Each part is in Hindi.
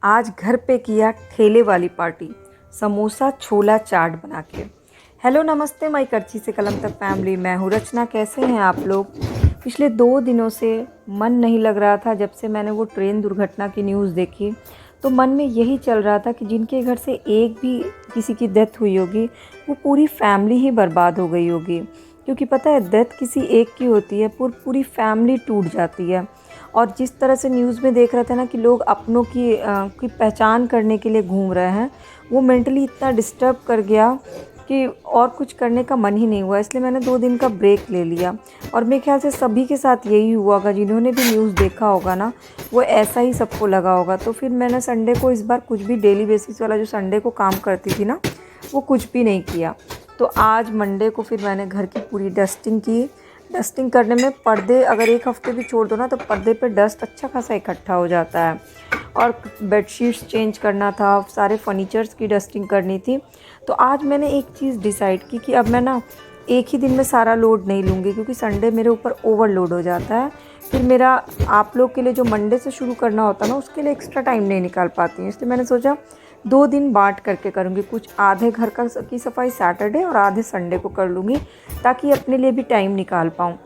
आज घर पे किया ठेले वाली पार्टी, समोसा छोला चाट बना के। हेलो नमस्ते माई करची से कलम तक फैमिली, मैं हूँ रचना। कैसे हैं आप लोग? पिछले 2 दिनों से मन नहीं लग रहा था। जब से मैंने वो ट्रेन दुर्घटना की न्यूज़ देखी तो मन में यही चल रहा था कि जिनके घर से एक भी किसी की डेथ हुई होगी वो पूरी फैमिली ही बर्बाद हो गई होगी। क्योंकि पता है, डेथ किसी एक की होती है पूरी फैमिली टूट जाती है। और जिस तरह से न्यूज़ में देख रहे थे ना कि लोग अपनों की पहचान करने के लिए घूम रहे हैं, वो मेंटली इतना डिस्टर्ब कर गया कि और कुछ करने का मन ही नहीं हुआ। इसलिए मैंने 2 दिन का ब्रेक ले लिया। और मेरे ख्याल से सभी के साथ यही हुआ होगा, जिन्होंने भी न्यूज़ देखा होगा ना, वो ऐसा ही सबको लगा होगा। तो फिर मैंने संडे को इस बार कुछ भी डेली बेसिस वाला जो संडे को काम करती थी ना, वो कुछ भी नहीं किया। तो आज मंडे को फिर मैंने घर की पूरी डस्टिंग की। डस्टिंग करने में पर्दे अगर एक हफ्ते भी छोड़ दो ना तो पर्दे पे डस्ट अच्छा खासा इकट्ठा हो जाता है। और बेडशीट्स चेंज करना था, सारे फर्नीचर्स की डस्टिंग करनी थी। तो आज मैंने एक चीज़ डिसाइड की कि अब मैं ना एक ही दिन में सारा लोड नहीं लूँगी, क्योंकि संडे मेरे ऊपर ओवरलोड हो जाता है। फिर मेरा आप लोग के लिए जो मंडे से शुरू करना होता है ना, उसके लिए एक्स्ट्रा टाइम नहीं निकाल पाती हूँ। इसलिए मैंने सोचा 2 दिन बांट करके करूँगी। कुछ आधे घर का की सफाई सैटरडे और आधे संडे को कर लूँगी, ताकि अपने लिए भी टाइम निकाल पाऊँ।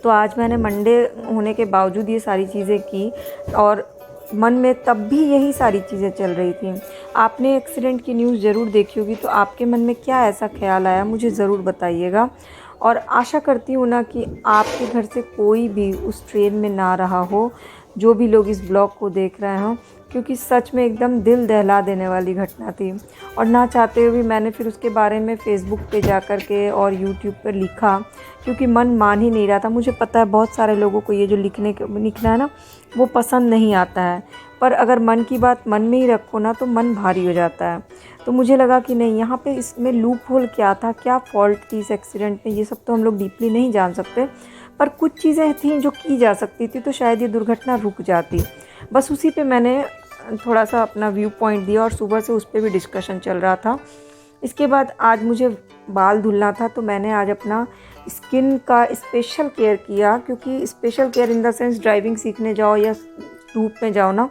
तो आज मैंने मंडे होने के बावजूद ये सारी चीज़ें की, और मन में तब भी यही सारी चीज़ें चल रही थी। आपने एक्सीडेंट की न्यूज़ ज़रूर देखी होगी, तो आपके मन में क्या ऐसा ख्याल आया मुझे ज़रूर बताइएगा। और आशा करती हूँ ना कि आपके घर से कोई भी उस ट्रेन में ना रहा हो, जो भी लोग इस ब्लॉग को देख रहे हों, क्योंकि सच में एकदम दिल दहला देने वाली घटना थी। और ना चाहते हुए भी मैंने फिर उसके बारे में फ़ेसबुक पे जा कर के और यूट्यूब पर लिखा, क्योंकि मन मान ही नहीं रहा था। मुझे पता है बहुत सारे लोगों को ये जो लिखना है ना, वो पसंद नहीं आता है, पर अगर मन की बात मन में ही रखो ना तो मन भारी हो जाता है। तो मुझे लगा कि नहीं, यहाँ पे इसमें लूप होल क्या था, क्या फ़ॉल्ट थी इस एक्सीडेंट में, ये सब तो हम लोग डीपली नहीं जान सकते, पर कुछ चीज़ें थीं जो की जा सकती थी, तो शायद ये दुर्घटना रुक जाती। बस उसी पे मैंने थोड़ा सा अपना व्यू पॉइंट दिया, और सुबह से उस पर भी डिस्कशन चल रहा था। इसके बाद आज मुझे बाल धुलना था, तो मैंने आज अपना स्किन का स्पेशल केयर किया। क्योंकि special care in the sense, driving सीखने जाओ या धूप में जाओ ना,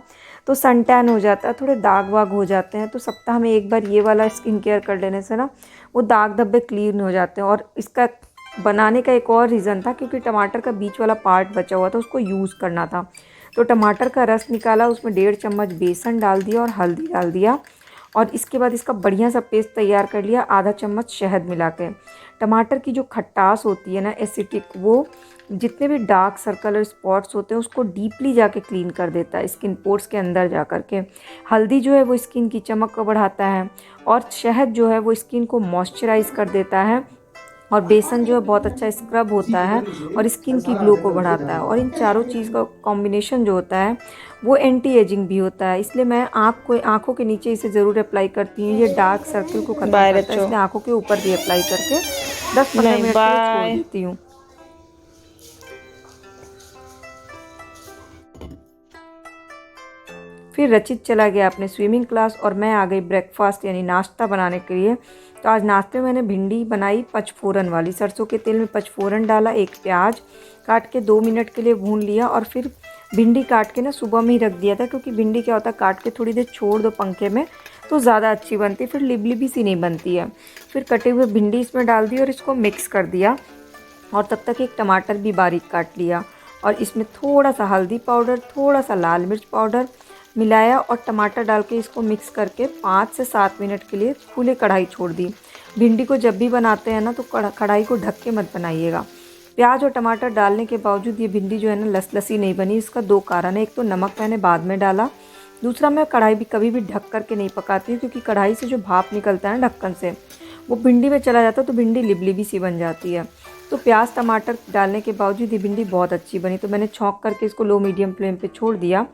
तो सन टैन हो जाता है, थोड़े दाग वाग हो जाते हैं। तो सप्ताह में एक बार ये वाला स्किन केयर कर लेने से ना वो दाग धब्बे क्लीन हो जाते हैं। और इसका बनाने का एक और रीज़न था, क्योंकि टमाटर का बीच वाला पार्ट बचा हुआ था, उसको यूज़ करना था। तो टमाटर का रस निकाला, उसमें 1.5 चम्मच बेसन डाल दिया और हल्दी डाल दिया, और इसके बाद इसका बढ़िया सा पेस्ट तैयार कर लिया, आधा चम्मच शहद मिला के। टमाटर की जो खटास होती है ना, एसिटिक, वो जितने भी डार्क सर्कल और स्पॉट्स होते हैं उसको डीपली जाके क्लीन कर देता है, स्किन पोर्स के अंदर जा कर के। हल्दी जो है वो स्किन की चमक को बढ़ाता है, और शहद जो है वो स्किन को मॉइस्चराइज कर देता है, और बेसन जो है बहुत अच्छा स्क्रब होता है और स्किन की ग्लो को बढ़ाता है। और इन चारों चीज़ का कॉम्बिनेशन जो होता है वो एंटी एजिंग भी होता है। इसलिए मैं आँखों के नीचे इसे ज़रूर अप्लाई करती हूँ। ये डार्क सर्कल को खत्म करता है, इसलिए आँखों के ऊपर भी अप्लाई करके 10-15 मिनट के लिए छोड़ देती हूँ। फिर रचित चला गया अपने स्विमिंग क्लास, और मैं आ गई ब्रेकफास्ट यानी नाश्ता बनाने के लिए। तो आज नाश्ते में मैंने भिंडी बनाई पचफोरन वाली। सरसों के तेल में पचफोरन डाला, एक प्याज काट के 2 मिनट के लिए भून लिया, और फिर भिंडी काट के ना सुबह में ही रख दिया था। क्योंकि भिंडी क्या होता है, काट के थोड़ी देर छोड़ दो पंखे में तो ज़्यादा अच्छी बनती है, फिर लिबलिबी सी नहीं बनती है। फिर कटे हुए भिंडी इसमें डाल दी और इसको मिक्स कर दिया, और तब तक एक टमाटर भी बारीक काट लिया, और इसमें थोड़ा सा हल्दी पाउडर, थोड़ा सा लाल मिर्च पाउडर मिलाया, और टमाटर डाल के इसको मिक्स करके 5 से 7 मिनट के लिए खुले कढ़ाई छोड़ दी। भिंडी को जब भी बनाते हैं ना तो कढ़ाई को ढक के मत बनाइएगा। प्याज और टमाटर डालने के बावजूद ये भिंडी जो है ना लसलसी नहीं बनी। इसका 2 कारण है, एक तो नमक मैंने बाद में डाला, दूसरा मैं कढ़ाई भी कभी भी ढक करके नहीं पकाती हूँ, क्योंकि कढ़ाई से जो भाप निकलता है ना ढक्कन से, वो भिंडी में चला जाता है, तो भिंडी लिबलिबी सी बन जाती है। तो प्याज टमाटर डालने के बावजूद ये भिंडी बहुत अच्छी बनी। तो मैंने छौंक करके इसको लो मीडियम फ्लेम पे छोड़ दिया,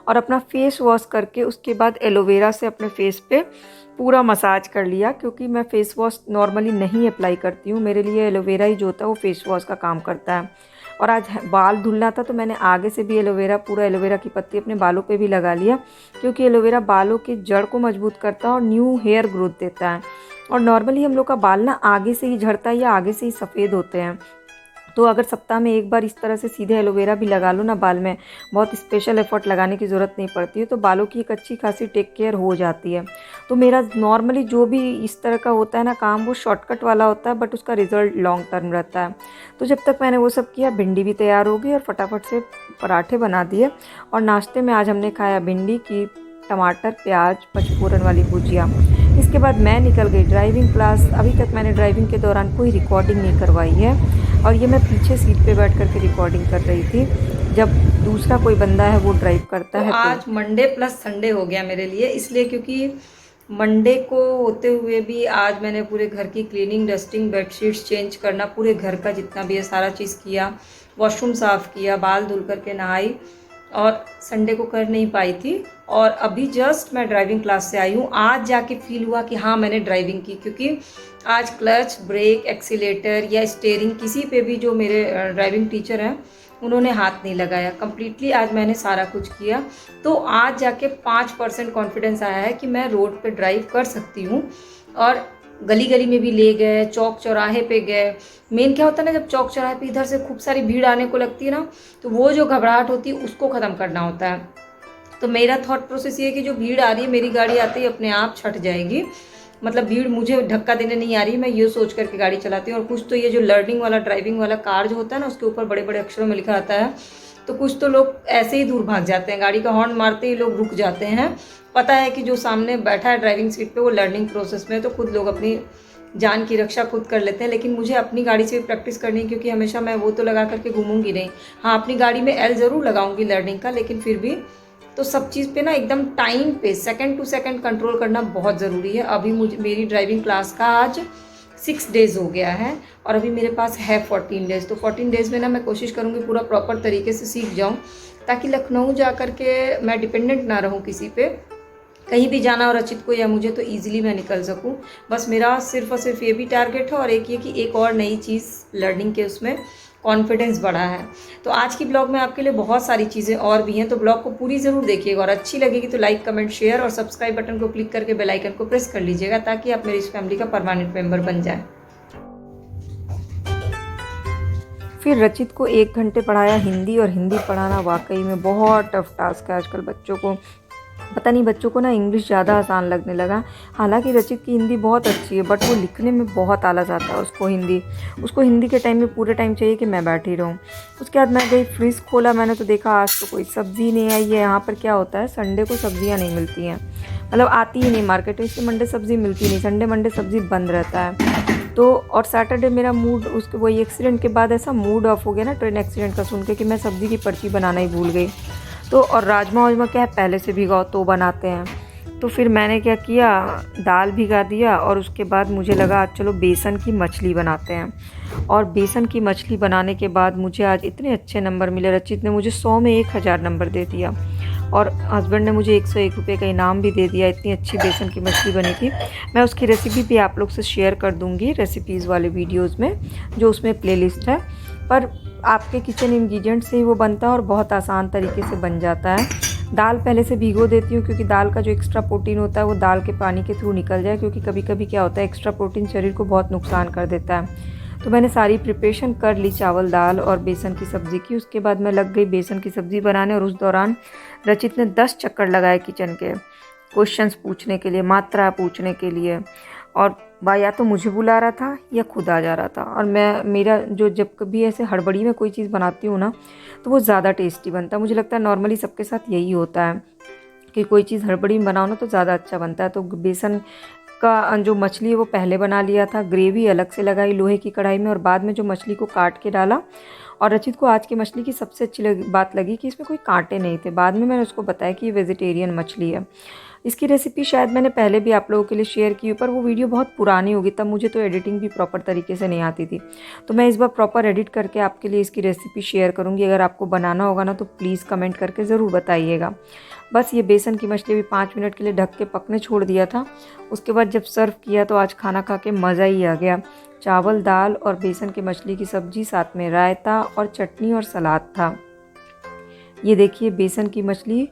और अपना फेस वॉश करके उसके बाद एलोवेरा से अपने फेस पे पूरा मसाज कर लिया। क्योंकि मैं फेस वॉश नॉर्मली नहीं अप्लाई करती हूँ, मेरे लिए एलोवेरा ही जो होता है वो फेस वॉश का काम करता है। और आज बाल धुलना था, तो मैंने आगे से भी पूरा एलोवेरा की पत्ती अपने बालों पे भी लगा लिया, क्योंकि एलोवेरा बालों के जड़ को मजबूत करता है और न्यू हेयर ग्रोथ देता है। और नॉर्मली हम लोग का बाल ना आगे से ही झड़ता है या आगे से ही सफ़ेद होते हैं, तो अगर सप्ताह में एक बार इस तरह से सीधे एलोवेरा भी लगा लो ना बाल में, बहुत स्पेशल एफर्ट लगाने की ज़रूरत नहीं पड़ती है, तो बालों की एक अच्छी खासी टेक केयर हो जाती है। तो मेरा नॉर्मली जो भी इस तरह का होता है ना काम, वो शॉर्टकट वाला होता है, बट उसका रिज़ल्ट लॉन्ग टर्म रहता है। तो जब तक मैंने वो सब किया, भिंडी भी तैयार हो गई और फटाफट से पराठे बना दिए। और नाश्ते में आज हमने खाया भिंडी की टमाटर प्याज पचफोरन वाली भुजिया। इसके बाद मैं निकल गई ड्राइविंग क्लास। अभी तक मैंने ड्राइविंग के दौरान कोई रिकॉर्डिंग नहीं करवाई है, और ये मैं पीछे सीट पे बैठ कर के रिकॉर्डिंग कर रही थी, जब दूसरा कोई बंदा है वो ड्राइव करता है। तो आज मंडे प्लस संडे हो गया मेरे लिए, इसलिए क्योंकि मंडे को होते हुए भी आज मैंने पूरे घर की क्लीनिंग, डस्टिंग, बेडशीट्स चेंज करना, पूरे घर का जितना भी है सारा चीज़ किया, वॉशरूम साफ़ किया, बाल धुल करके नहाई, और संडे को कर नहीं पाई थी। और अभी जस्ट मैं ड्राइविंग क्लास से आई हूँ। आज जाके फील हुआ कि हाँ मैंने ड्राइविंग की, क्योंकि आज क्लच, ब्रेक, एक्सीलेटर या स्टीयरिंग किसी पे भी जो मेरे ड्राइविंग टीचर हैं उन्होंने हाथ नहीं लगाया। कम्प्लीटली आज मैंने सारा कुछ किया। तो आज जाके 5% कॉन्फिडेंस आया है कि मैं रोड पे ड्राइव कर सकती हूँ। और गली गली में भी ले गए, चौक चौराहे पे गए। मेन क्या होता है ना, जब चौक चौराहे पे इधर से खूब सारी भीड़ आने को लगती है ना, तो वो जो घबराहट होती है उसको ख़त्म करना होता है। तो मेरा थॉट प्रोसेस ये है कि जो भीड़ आ रही है, मेरी गाड़ी आते ही अपने आप छट जाएगी, मतलब भीड़ मुझे धक्का देने नहीं आ रही, मैं ये सोच करके गाड़ी चलाती हूँ। और कुछ तो ये जो लर्निंग वाला, ड्राइविंग वाला कार जो होता है ना, उसके ऊपर बड़े बड़े अक्षरों में लिखा आता है, तो कुछ तो लोग ऐसे ही दूर भाग जाते हैं, गाड़ी का हॉर्न मारते ही लोग रुक जाते हैं। पता है कि जो सामने बैठा है ड्राइविंग सीट पे वो लर्निंग प्रोसेस में, तो खुद लोग अपनी जान की रक्षा खुद कर लेते हैं। लेकिन मुझे अपनी गाड़ी से भी प्रैक्टिस करनी है, क्योंकि हमेशा मैं वो तो लगा करके घूमूंगी नहीं। हाँ, अपनी गाड़ी में एल ज़रूर लगाऊंगी लर्निंग का, लेकिन फिर भी तो सब चीज़ पे ना एकदम टाइम पे, सेकंड टू सेकंड कंट्रोल करना बहुत ज़रूरी है। अभी मेरी ड्राइविंग क्लास का आज 6 डेज़ हो गया है, और अभी मेरे पास है 14 डेज़। तो 14 डेज़ में ना मैं कोशिश करूँगी पूरा प्रॉपर तरीके से सीख जाऊँ, ताकि लखनऊ जा कर के मैं डिपेंडेंट ना रहूँ किसी पे। कहीं भी जाना और रचित को या मुझे, तो ईजिली मैं निकल सकूँ। बस मेरा सिर्फ और सिर्फ ये भी टारगेट है, और एक ये कि एक और नई चीज़ लर्निंग के उसमें कॉन्फिडेंस बढ़ा है। तो आज की ब्लॉग में आपके लिए बहुत सारी चीज़ें और भी हैं, तो ब्लॉग को पूरी ज़रूर देखिएगा, और अच्छी लगेगी तो लाइक, कमेंट, शेयर और सब्सक्राइब बटन को क्लिक करके बेल आइकन को प्रेस कर लीजिएगा, ताकि आप मेरी इस फैमिली का परमानेंट मेंबर बन जाए। फिर रचित को 1 घंटे पढ़ाया हिंदी, और हिंदी पढ़ाना वाकई में बहुत टफ टास्क है आजकल बच्चों को। पता नहीं बच्चों को ना इंग्लिश ज़्यादा आसान लगने लगा। हालांकि रचित की हिंदी बहुत अच्छी है, बट वो लिखने में बहुत आलस आता है उसको हिंदी के टाइम में पूरे टाइम चाहिए कि मैं बैठी रहूँ। उसके बाद मैं गई, फ्रिज खोला मैंने, तो देखा आज तो कोई सब्ज़ी नहीं आई है। यहाँ पर क्या होता है, संडे को सब्ज़ियाँ नहीं मिलती हैं, मतलब आती ही नहीं मार्केट में, इसलिए मंडे सब्ज़ी मिलती नहीं, संडे मंडे सब्ज़ी बंद रहता है। तो और सैटरडे मेरा मूड, उसके वही एक्सीडेंट के बाद ऐसा मूड ऑफ हो गया ना ट्रेन एक्सीडेंट का सुन के, कि मैं सब्ज़ी की पर्ची बनाना ही भूल गई। तो और राजमा वाजमा क्या है, पहले से भिगाओ तो बनाते हैं। तो फिर मैंने क्या किया, दाल भिगा दिया, और उसके बाद मुझे लगा आज चलो बेसन की मछली बनाते हैं। और बेसन की मछली बनाने के बाद मुझे आज इतने अच्छे नंबर मिले। रचित ने मुझे 100 में 1000 नंबर दे दिया, और हस्बैंड ने मुझे 101 रुपये का इनाम भी दे दिया। इतनी अच्छी बेसन की मछली बनी थी। मैं उसकी रेसिपी भी आप लोग से शेयर कर दूँगी रेसिपीज़ वाले वीडियोज़ में, जो उसमें प्लेलिस्ट है। पर आपके किचन इंग्रेडिएंट से ही वो बनता है, और बहुत आसान तरीके से बन जाता है। दाल पहले से भिगो देती हूँ, क्योंकि दाल का जो एक्स्ट्रा प्रोटीन होता है वो दाल के पानी के थ्रू निकल जाए, क्योंकि कभी कभी क्या होता है, एक्स्ट्रा प्रोटीन शरीर को बहुत नुकसान कर देता है। तो मैंने सारी प्रिपरेशन कर ली, चावल, दाल और बेसन की सब्ज़ी की। उसके बाद मैं लग गई बेसन की सब्ज़ी बनाने, और उस दौरान रचित ने 10 चक्कर लगाए किचन के, क्वेश्चंस पूछने के लिए, मात्रा पूछने के लिए। और भाई या तो मुझे बुला रहा था या खुद आ जा रहा था। और मेरा जो जब कभी ऐसे हड़बड़ी में कोई चीज़ बनाती हूँ ना, तो वो ज़्यादा टेस्टी बनता है। मुझे लगता है नॉर्मली सबके साथ यही होता है कि कोई चीज़ हड़बड़ी में बनाओ ना तो ज़्यादा अच्छा बनता है। तो बेसन का जो मछली है वो पहले बना लिया था, ग्रेवी अलग से लगाई लोहे की कढ़ाई में, और बाद में जो मछली को काट के डाला। और रचित को आज की मछली की सबसे अच्छी बात लगी कि इसमें कोई कांटे नहीं थे। बाद में मैंने उसको बताया कि ये वेजिटेरियन मछली है। इसकी रेसिपी शायद मैंने पहले भी आप लोगों के लिए शेयर की, पर वो वीडियो बहुत पुरानी होगी, तब मुझे तो एडिटिंग भी प्रॉपर तरीके से नहीं आती थी। तो मैं इस बार प्रॉपर एडिट करके आपके लिए इसकी रेसिपी शेयर करूँगी। अगर आपको बनाना होगा ना तो प्लीज़ कमेंट करके ज़रूर बताइएगा। बस ये बेसन की मछली भी 5 मिनट के लिए ढक के पकने छोड़ दिया था। उसके बाद जब सर्व किया तो आज खाना खा के मज़ा ही आ गया। चावल, दाल और बेसन की मछली की सब्ज़ी, साथ में रायता और चटनी और सलाद था। ये देखिए बेसन की मछली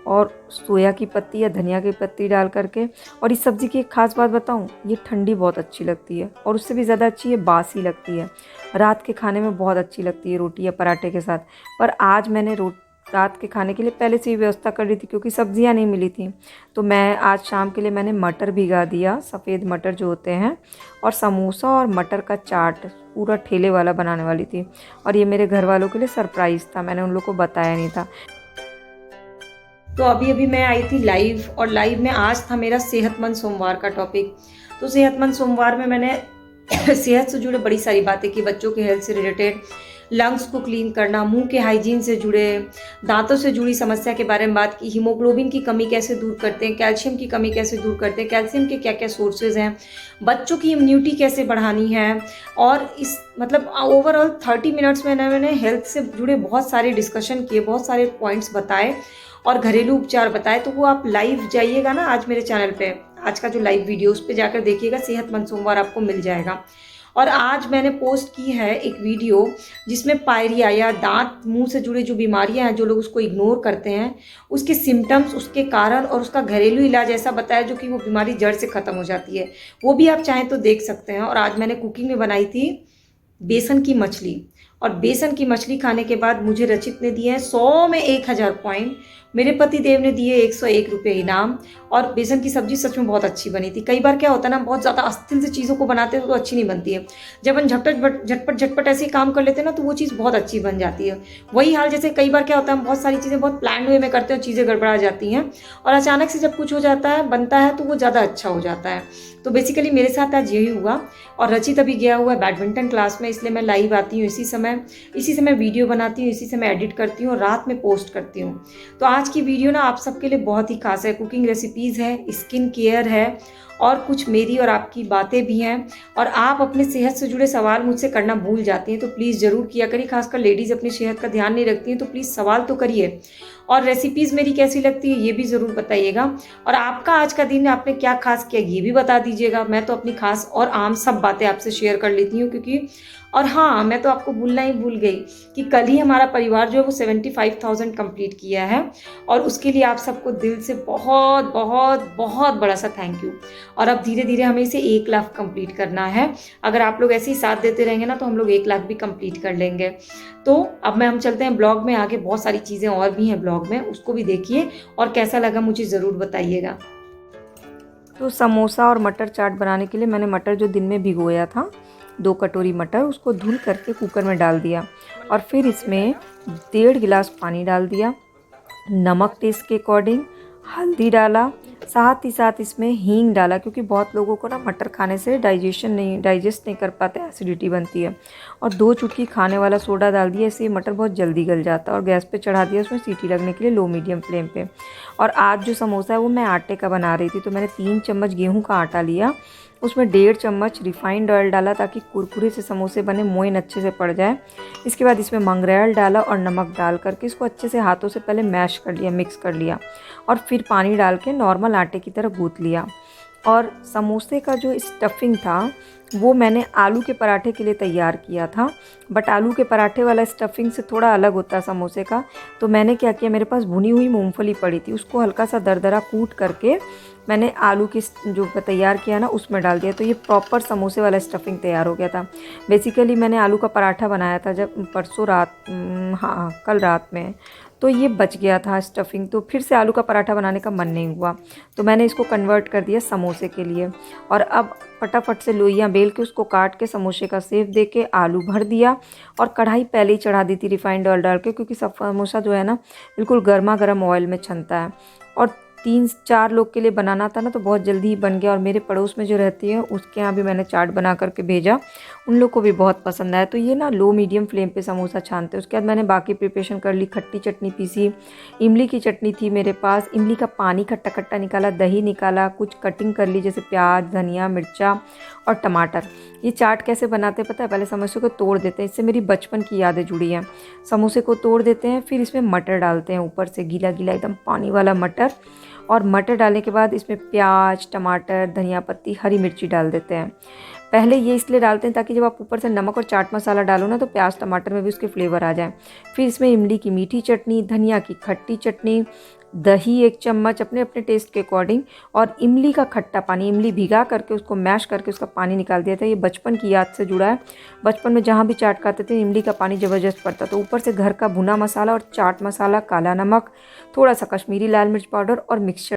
और सोया की पत्ती या धनिया की पत्ती डाल करके। और इस सब्ज़ी की एक ख़ास बात बताऊं, ये ठंडी बहुत अच्छी लगती है और उससे भी ज़्यादा अच्छी ये बासी लगती है। रात के खाने में बहुत अच्छी लगती है रोटी या पराठे के साथ। पर आज मैंने रात के खाने के लिए पहले से ही व्यवस्था कर ली थी क्योंकि सब्जियां नहीं मिली थी। तो मैं आज शाम के लिए मैंने मटर भिगा दिया, सफ़ेद मटर जो होते हैं, और समोसा और मटर का चाट पूरा ठेले वाला बनाने वाली थी। और ये मेरे घर वालों के लिए सरप्राइज़ था, मैंने उन लोग को बताया नहीं था। तो अभी अभी मैं आई थी लाइव, और लाइव में आज था मेरा सेहतमंद सोमवार का टॉपिक। तो सेहतमंद सोमवार में मैंने सेहत से जुड़े बड़ी सारी बातें की, बच्चों के हेल्थ से रिलेटेड, लंग्स को क्लीन करना, मुंह के हाइजीन से जुड़े, दांतों से जुड़ी समस्या के बारे में बात की, हीमोग्लोबिन की कमी कैसे दूर करते हैं, कैल्शियम की कमी कैसे दूर करते हैं, कैल्शियम के क्या क्या सोर्सेज हैं, बच्चों की इम्यूनिटी कैसे बढ़ानी है। और इस मतलब ओवरऑल 30 मिनट्स में मैंने हेल्थ से जुड़े बहुत सारे डिस्कशन किए, बहुत सारे पॉइंट्स बताए और घरेलू उपचार बताए। तो वो आप लाइव जाइएगा ना आज मेरे चैनल पे, आज का जो लाइव वीडियो उस पे जाकर देखिएगा, सेहतमंद सोमवार आपको मिल जाएगा। और आज मैंने पोस्ट की है एक वीडियो जिसमें पायरिया या दांत मुंह से जुड़े जो बीमारियां हैं, जो लोग उसको इग्नोर करते हैं, उसके सिम्टम्स, उसके कारण और उसका घरेलू इलाज ऐसा बताया जो कि वो बीमारी जड़ से ख़त्म हो जाती है। वो भी आप चाहें तो देख सकते हैं। और आज मैंने कुकिंग में बनाई थी बेसन की मछली, और बेसन की मछली खाने के बाद मुझे रचित ने दिए हैं 100 में 1000 पॉइंट, मेरे पति देव ने दिए 101 रुपये इनाम। और बेसन की सब्जी सच में बहुत अच्छी बनी थी। कई बार क्या होता है ना, बहुत ज़्यादा अस्थिर से चीज़ों को बनाते हैं तो अच्छी नहीं बनती है। जब हम झटपट ऐसे ही काम कर लेते हैं ना, तो वो चीज़ बहुत अच्छी बन जाती है। वही हाल जैसे कई बार क्या होता है, हम बहुत सारी चीज़ें बहुत प्लान वे में करते हैं, चीज़ें गड़बड़ा जाती हैं, और अचानक से जब कुछ हो जाता है, बनता है, तो वो ज़्यादा अच्छा हो जाता है। तो बेसिकली मेरे साथ आज यही हुआ। और रचित अभी गया हुआ है बैडमिंटन क्लास में, इसलिए मैं लाइव आती हूँ इसी समय वीडियो बनाती हूँ, इसी समय एडिट करती हूँ और रात में पोस्ट करती हूँ। तो आज की वीडियो ना आप सबके लिए बहुत ही खास है। कुकिंग रेसिपीज़ है, स्किन केयर है, और कुछ मेरी और आपकी बातें भी हैं। और आप अपने सेहत से जुड़े सवाल मुझसे करना भूल जाती हैं, तो प्लीज़ ज़रूर किया करिए। खासकर लेडीज़ अपनी सेहत का ध्यान नहीं रखती हैं, तो प्लीज़ सवाल तो करिए। और रेसिपीज़ मेरी कैसी लगती है ये भी ज़रूर बताइएगा। और आपका आज का दिन आपने क्या खास किया ये भी बता दीजिएगा। मैं तो अपनी खास और आम सब बातें आपसे शेयर कर लेती हूँ क्योंकि, और हाँ, मैं तो आपको भूलना ही भूल गई कि कल ही हमारा परिवार जो है वो 75,000 कंप्लीट किया है, और उसके लिए आप सबको दिल से बहुत बहुत बहुत बड़ा सा थैंक यू। और अब धीरे धीरे हमें इसे 1 लाख कंप्लीट करना है। अगर आप लोग ऐसे ही साथ देते रहेंगे ना, तो हम लोग 1 लाख भी कंप्लीट कर लेंगे। तो अब हम चलते हैं ब्लॉग में। आगे बहुत सारी चीज़ें और भी हैं ब्लॉग में, उसको भी देखिए और कैसा लगा मुझे ज़रूर बताइएगा। तो समोसा और मटर चाट बनाने के लिए मैंने मटर जो दिन में भिगोया था, 2 कटोरी मटर, उसको धुल करके कुकर में डाल दिया। और फिर इसमें 1.5 गिलास पानी डाल दिया, नमक टेस्ट के अकॉर्डिंग, हल्दी डाला, साथ ही साथ इसमें हींग डाला क्योंकि बहुत लोगों को ना मटर खाने से डाइजेस्ट नहीं कर पाते, एसिडिटी बनती है। और 2 चुटकी खाने वाला सोडा डाल दिया, इससे मटर बहुत जल्दी गल जाता है। और गैस पे चढ़ा दिया उसमें सीटी लगने के लिए लो मीडियम फ्लेम पे। और आज जो समोसा है वो मैं आटे का बना रही थी, तो मैंने 3 चम्मच गेहूं का आटा लिया, उसमें 1.5 चम्मच रिफाइंड ऑयल डाला ताकि कुरकुरे से समोसे बने, मोइन अच्छे से पड़ जाए। इसके बाद इसमें मंगरेल डाला और नमक डाल करके इसको अच्छे से हाथों से पहले मैश कर लिया, मिक्स कर लिया, और फिर पानी डाल के नॉर्मल आटे की तरह गूँथ लिया। और समोसे का जो स्टफिंग था वो मैंने आलू के पराठे के लिए तैयार किया था, बट आलू के पराठे वाला स्टफिंग से थोड़ा अलग होता है समोसे का। तो मैंने क्या किया, मेरे पास भुनी हुई मूंगफली पड़ी थी, उसको हल्का सा दरदरा कूट करके मैंने आलू की जो तैयार किया ना उसमें डाल दिया। तो ये प्रॉपर समोसे वाला स्टफिंग तैयार हो गया था। बेसिकली मैंने आलू का पराठा बनाया था जब परसों रात, हाँ कल रात में, तो ये बच गया था स्टफिंग, तो फिर से आलू का पराठा बनाने का मन नहीं हुआ, तो मैंने इसको कन्वर्ट कर दिया समोसे के लिए। और अब फटाफट से लोइयाँ बेल के उसको काट के समोसे का शेप दे के आलू भर दिया, और कढ़ाई पहले ही चढ़ा दी थी रिफाइंड ऑयल डाल के, क्योंकि समोसा जो है ना बिल्कुल गर्मा गर्म ऑयल में छनता है। और 3-4 लोग के लिए बनाना था ना, तो बहुत जल्दी ही बन गया। और मेरे पड़ोस में जो रहती है उसके यहाँ भी मैंने चाट बना करके भेजा, उन लोग को भी बहुत पसंद आया। तो ये ना लो मीडियम फ्लेम पे समोसा छानते हैं। उसके बाद मैंने बाकी प्रिपरेशन कर ली, खट्टी चटनी पीसी, इमली की चटनी थी मेरे पास, इमली का पानी खट्टा खट्टा निकाला, दही निकाला, कुछ कटिंग कर ली जैसे प्याज, धनिया, मिर्चा और टमाटर। ये चाट कैसे बनाते हैं पता है, पहले समोसे को तोड़ देते हैं, इससे मेरी बचपन की यादें जुड़ी हैं। समोसे को तोड़ देते हैं, फिर इसमें मटर डालते हैं, ऊपर से गीला गीला एकदम पानी वाला मटर। और मटर डालने के बाद इसमें प्याज, टमाटर, धनिया पत्ती, हरी मिर्ची डाल देते हैं। पहले ये इसलिए डालते हैं ताकि जब आप ऊपर से नमक और चाट मसाला डालो ना, तो प्याज टमाटर में भी उसके फ्लेवर आ जाए। फिर इसमें इमली की मीठी चटनी, धनिया की खट्टी चटनी, दही 1 चम्मच अपने अपने टेस्ट के अकॉर्डिंग, और इमली का खट्टा पानी, इमली भिगा करके उसको मैश करके उसका पानी निकाल दिया था। ये बचपन की याद से जुड़ा है। बचपन में जहाँ भी चाट खाते थे इमली का पानी ज़बरदस्त पड़ता। तो ऊपर से घर का भुना मसाला और चाट मसाला, काला नमक, थोड़ा सा कश्मीरी लाल मिर्च पाउडर और मिक्सचर